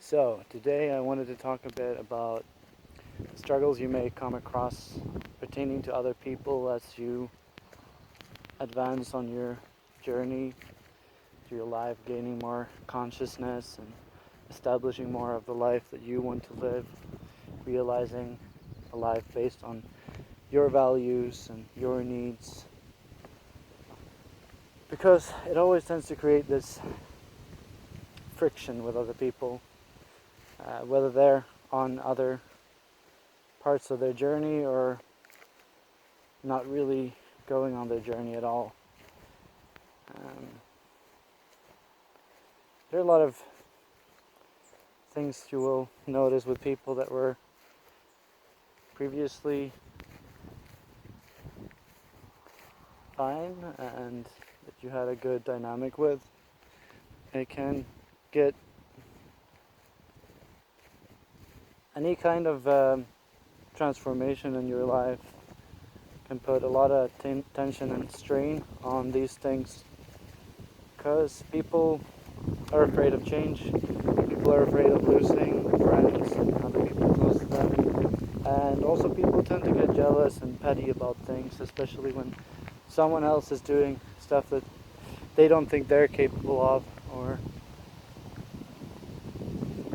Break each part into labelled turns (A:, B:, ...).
A: So, today I wanted to talk a bit about struggles you may come across pertaining to other people as you advance on your journey through your life, gaining more consciousness and establishing more of the life that you want to live, realizing a life based on your values and your needs. Because it always tends to create this friction with other people, whether they're on other parts of their journey or not really going on their journey at all. There are a lot of things you will notice with people that were previously fine and that you had a good dynamic with. It can get any kind of transformation in your life can put a lot of tension and strain on these things because people are afraid of change. People are afraid of losing friends and other people close to them. And also people tend to get jealous and petty about things, especially when someone else is doing stuff that they don't think they're capable of, or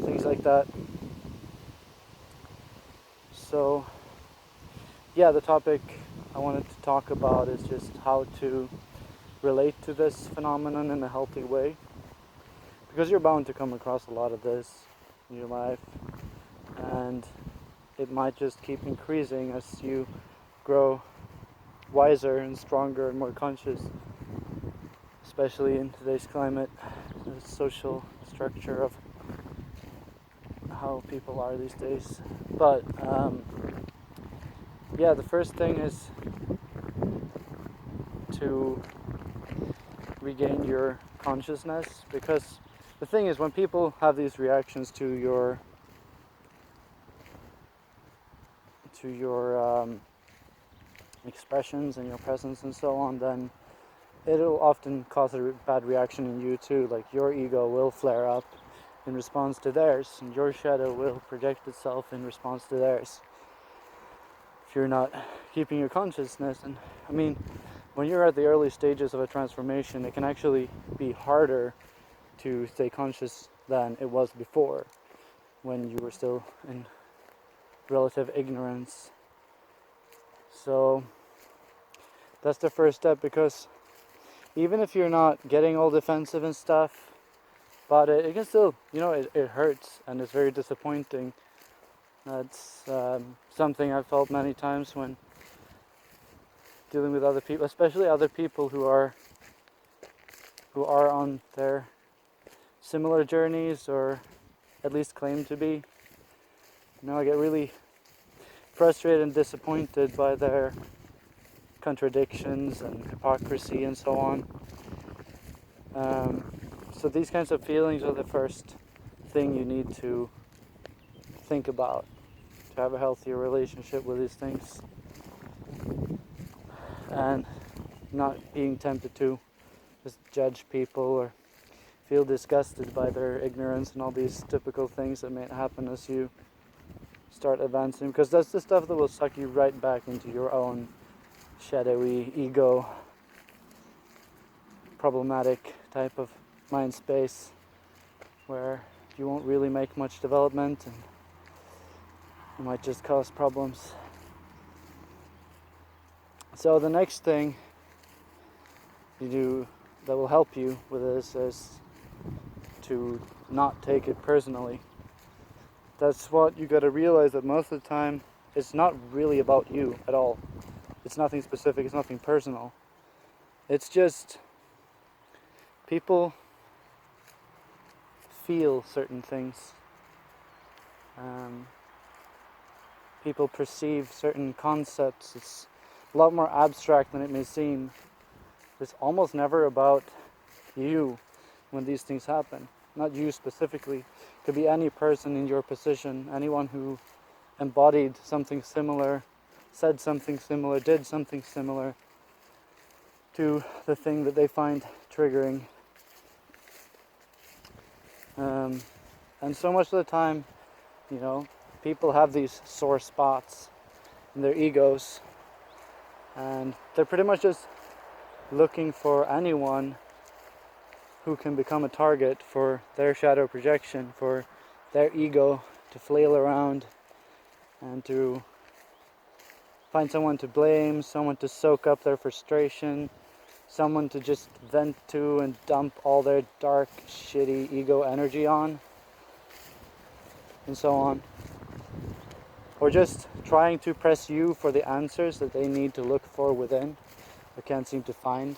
A: things like that. So, yeah, the topic I wanted to talk about is just how to relate to this phenomenon in a healthy way. Because you're bound to come across a lot of this in your life, and it might just keep increasing as you grow wiser and stronger and more conscious, especially in today's climate, the social structure of how people are these days. But yeah, the first thing is to regain your consciousness, because the thing is, when people have these reactions to your expressions and your presence and so on, then it'll often cause a bad reaction in you too. Like your ego will flare up in response to theirs, and your shadow will project itself in response to theirs if you're not keeping your consciousness. And I mean, when you're at the early stages of a transformation, it can actually be harder to stay conscious than it was before, when you were still in relative ignorance. So that's the first step, because even if you're not getting all defensive and stuff about it, it can still, it hurts and it's very disappointing. That's something I've felt many times when dealing with other people, especially other people who are on their similar journeys, or at least claim to be. I get really frustrated and disappointed by their contradictions and hypocrisy and so on. So these kinds of feelings are the first thing you need to think about to have a healthier relationship with these things, and not being tempted to just judge people or feel disgusted by their ignorance and all these typical things that may happen as you start advancing, because that's the stuff that will suck you right back into your own shadowy ego problematic type of mind space, where you won't really make much development and you might just cause problems. So the next thing you do that will help you with this is to not take it personally. That's what you got to realize, that most of the time it's not really about you at all. It's nothing specific, it's nothing personal. It's just people feel certain things. People perceive certain concepts. It's a lot more abstract than it may seem. It's almost never about you when these things happen. Not you specifically. It could be any person in your position, anyone who embodied something similar, said something similar, did something similar to the thing that they find triggering. And so much of the time, you know, people have these sore spots in their egos, and they're pretty much just looking for anyone who can become a target for their shadow projection, for their ego to flail around and to find someone to blame, someone to soak up their frustration, someone to just vent to and dump all their dark, shitty ego energy on, and so on. Or just trying to press you for the answers that they need to look for within, but can't seem to find.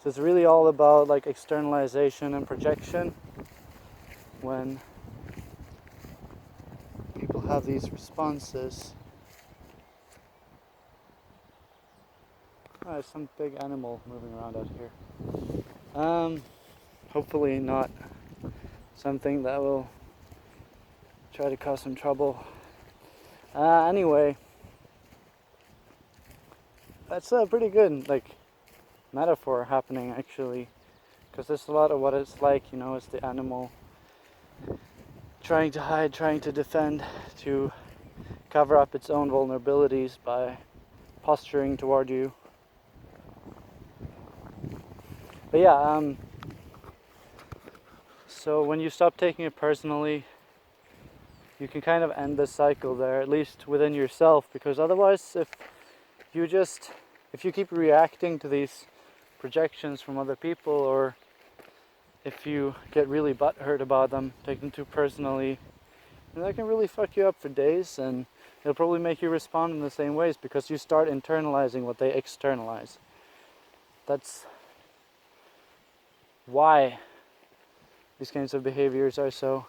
A: So it's really all about like externalization and projection. When people have these responses, there's some big animal moving around out here. Hopefully not something that will try to cause some trouble. Anyway, that's a pretty good metaphor happening actually, because there's a lot of what it's like, it's the animal trying to hide, trying to defend, to cover up its own vulnerabilities by posturing toward you. But yeah, so when you stop taking it personally, you can kind of end the cycle there, at least within yourself, because otherwise if you keep reacting to these projections from other people, or if you get really butthurt about them, take them too personally, and that can really fuck you up for days, and it'll probably make you respond in the same ways because you start internalizing what they externalize. That's why these kinds of behaviors are so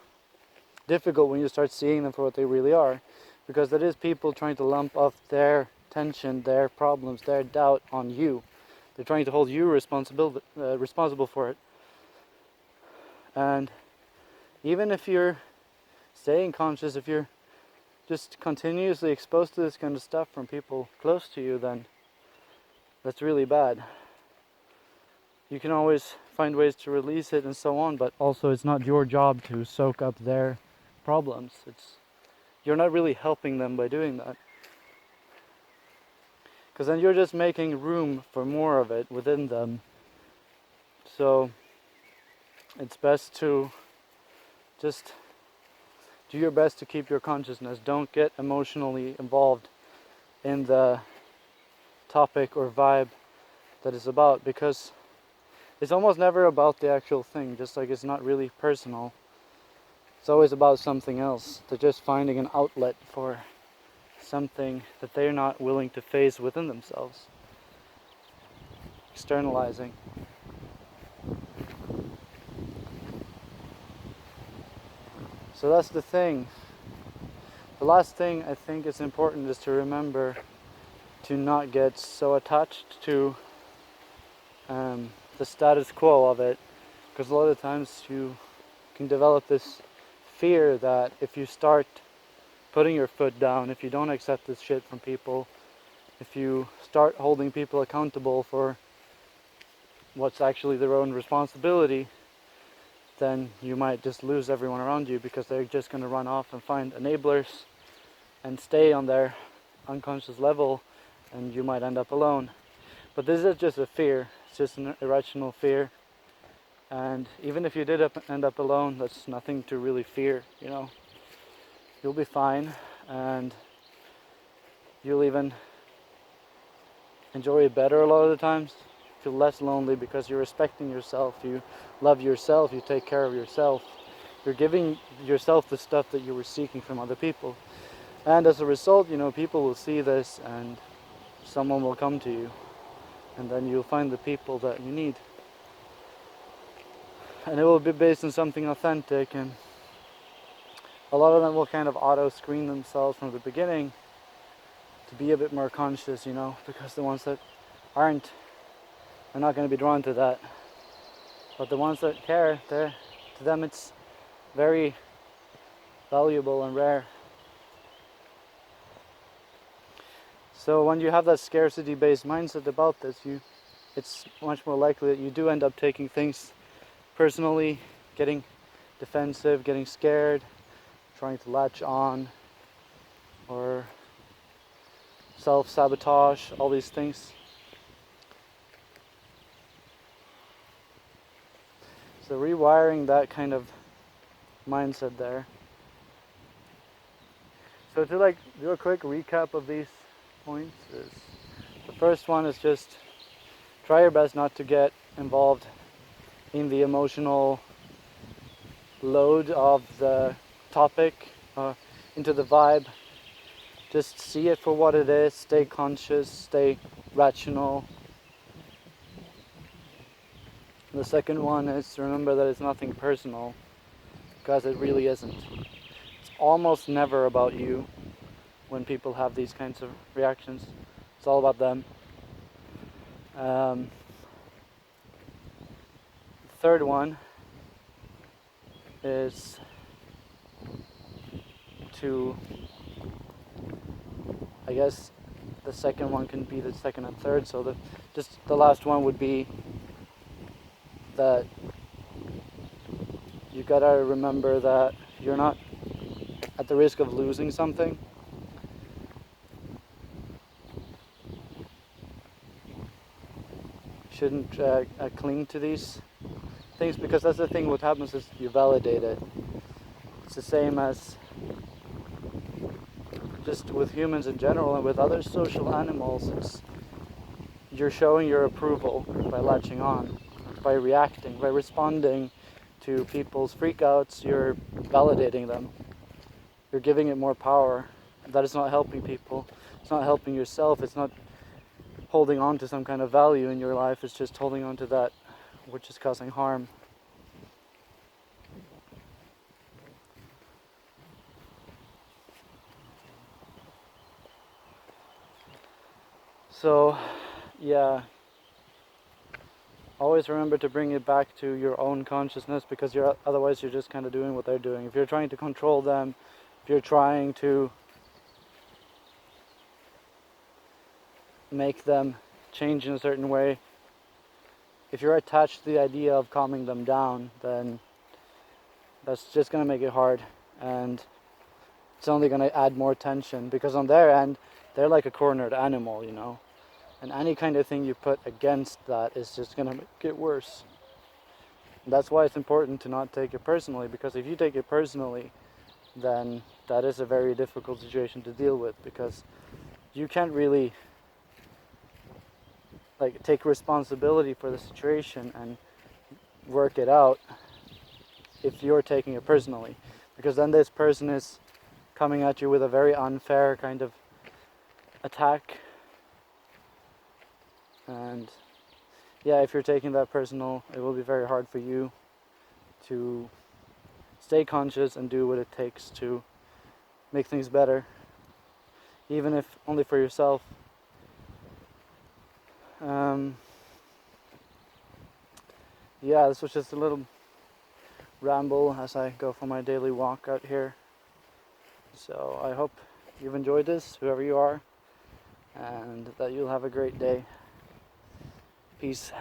A: difficult when you start seeing them for what they really are, because that is people trying to lump off their tension, their problems, their doubt on you. They're trying to hold you responsible for it. And even if you're staying conscious, if you're just continuously exposed to this kind of stuff from people close to you, then that's really bad. You can always find ways to release it and so on, but also it's not your job to soak up their problems. You're not really helping them by doing that, because then you're just making room for more of it within them. So it's best to just do your best to keep your consciousness. Don't get emotionally involved in the topic or vibe that it's about, because it's almost never about the actual thing, just like it's not really personal. It's always about something else. They're just finding an outlet for something that they're not willing to face within themselves. Externalizing. So that's the thing. The last thing I think is important is to remember to not get so attached to the status quo of it, because a lot of times you can develop this fear that if you start putting your foot down, if you don't accept this shit from people, if you start holding people accountable for what's actually their own responsibility, then you might just lose everyone around you, because they're just going to run off and find enablers and stay on their unconscious level, and you might end up alone. But this is just a fear. It's just an irrational fear. And even if you did end up alone, that's nothing to really fear, You'll be fine, and you'll even enjoy it better a lot of the times. Feel less lonely because you're respecting yourself, you love yourself, you take care of yourself. You're giving yourself the stuff that you were seeking from other people. And as a result, people will see this and someone will come to you. And then you'll find the people that you need. And it will be based on something authentic, and a lot of them will kind of auto-screen themselves from the beginning to be a bit more conscious, because the ones that aren't are not going to be drawn to that. But the ones that care, to them it's very valuable and rare. So when you have that scarcity-based mindset about this, you it's much more likely that you do end up taking things personally, getting defensive, getting scared, trying to latch on, or self-sabotage, all these things. So rewiring that kind of mindset there. So to like do a quick recap of these points is, the first one is just try your best not to get involved in the emotional load of the topic, into the vibe. Just see it for what it is, stay conscious, stay rational. The second one is remember that it's nothing personal, because it really isn't. It's almost never about you when people have these kinds of reactions. It's all about them. The third one is to, I guess the second one can be the second and third, so just the last one would be that you gotta remember that you're not at the risk of losing something. Shouldn't cling to these things, because that's the thing. What happens is you validate it. It's the same as just with humans in general and with other social animals. It's you're showing your approval by latching on, by reacting, by responding to people's freakouts. You're validating them. You're giving it more power. That is not helping people. It's not helping yourself. It's not holding on to some kind of value in your life. It's just holding on to that which is causing harm. So, yeah, always remember to bring it back to your own consciousness, because otherwise you're just kind of doing what they're doing. If you're trying to control them, if you're trying to make them change in a certain way, if you're attached to the idea of calming them down, then that's just going to make it hard, and it's only going to add more tension, because on their end, they're like a cornered animal, you know, and any kind of thing you put against that is just going to make it worse. And that's why it's important to not take it personally, because if you take it personally, then that is a very difficult situation to deal with, because you can't really like take responsibility for the situation and work it out if you're taking it personally, because then this person is coming at you with a very unfair kind of attack. And yeah, if you're taking that personal, it will be very hard for you to stay conscious and do what it takes to make things better, even if only for yourself. Yeah, this was just a little ramble as I go for my daily walk out here. So I hope you've enjoyed this, whoever you are, and that you'll have a great day. Peace.